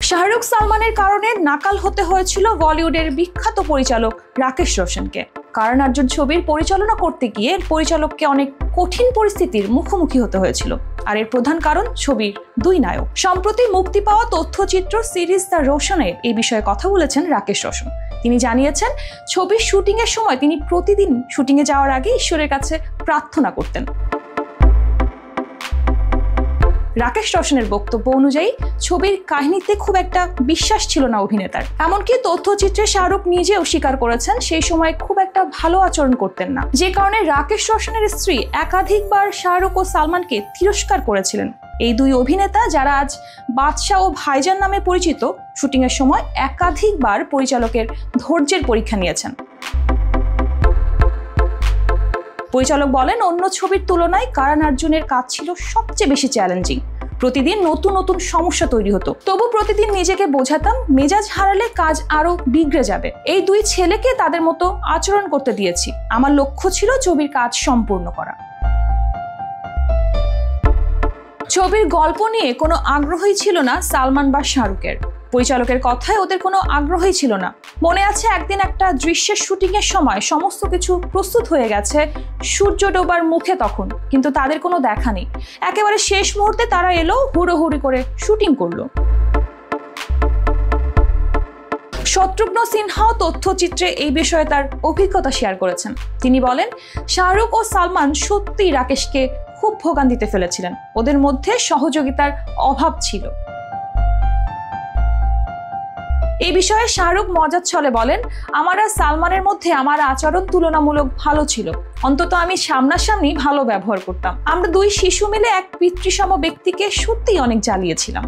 শাহরুখ সালমানের কারণে নাকাল হতে হয়েছিল বলিউডের বিখ্যাত পরিচালক রাকেশ রোশনকে। কারণ অর্জুন ছবির পরিচালনা করতে গিয়ে পরিচালককে অনেক কঠিন পরিস্থিতির মুখোমুখি হতে হয়েছিল। আর এর প্রধান কারণ ছবির দুই নায়ক। সম্প্রতি মুক্তি পাওয়া তথ্যচিত্র সিরিজ দ্য রোশনের এই বিষয়ে কথা বলেছেন রাকেশ রোশন। তিনি জানিয়েছেন, ছবির শুটিং এর সময় তিনি প্রতিদিন শুটিং এ যাওয়ার আগে ঈশ্বরের কাছে প্রার্থনা করতেন। রাকেশ রোশনের বক্তব্য অনুযায়ী ছবির কাহিনীতে খুব একটা বিশ্বাস ছিল না অভিনেতার। এমনকি তথ্যচিত্রে শাহরুখ নিজেও স্বীকার করেছেন সেই সময় খুব একটা ভালো আচরণ করতেন না, যে কারণে রাকেশ রোশনের স্ত্রী একাধিকবার শাহরুখ ও সালমানকে তিরস্কার করেছিলেন। এই দুই অভিনেতা, যারা আজ বাদশা ও ভাইজান নামে পরিচিত, শুটিং এর সময় একাধিকবার পরিচালকের ধৈর্যের পরীক্ষা নিয়েছেন। পরিচালক বলেন, অন্য ছবির তুলনায় কারণ অর্জুনের কাজ ছিল সবচেয়ে বেশি চ্যালেঞ্জিং। প্রতিদিন নতুন নতুন সমস্যা তৈরি হতো, তবু প্রতিদিন নিজেকে বোঝাতাম মেজাজ হারালে কাজ আরো বিগড়ে যাবে। এই দুই ছেলেকে তাদের মতো আচরণ করতে দিয়েছি। আমার লক্ষ্য ছিল ছবির কাজ সম্পূর্ণ করা। ছবির গল্প নিয়ে কোনো আগ্রহই ছিল না সালমান বা শাহরুখের। পরিচালকের কথায় ওদের কোনো আগ্রহই ছিল না। মনে আছে, একদিন একটা দৃশ্যের শুটিং এর সময় সমস্ত কিছু প্রস্তুত হয়ে গেছে সূর্য ডোবার মুখে তখন, কিন্তু তাদের কোনো দেখা নেই। একেবারে শেষ মুহূর্তে তারা এলো, হুড়োহুড়ি করে শুটিং করলো। শত্রুঘ্ন সিনহাও তথ্যচিত্রে এই বিষয়ে তার অভিজ্ঞতা শেয়ার করেছেন। তিনি বলেন, শাহরুখ ও সালমান সত্যিই রাকেশকে খুব ভোগান্তিতে ফেলেছিলেন। ওদের মধ্যে সহযোগিতার অভাব ছিল। এই বিষয়ে শাহরুখ মজার ছলে বলেন, আমার আর সালমানের মধ্যে আমার আচরণ তুলনামূলক ভালো ছিল। অন্তত আমি সামনাসামনি ভালো ব্যবহার করতাম। আমরা দুই শিশু মিলে এক পিতৃসম ব্যক্তিকে সত্যিই অনেক জ্বালিয়েছিলাম।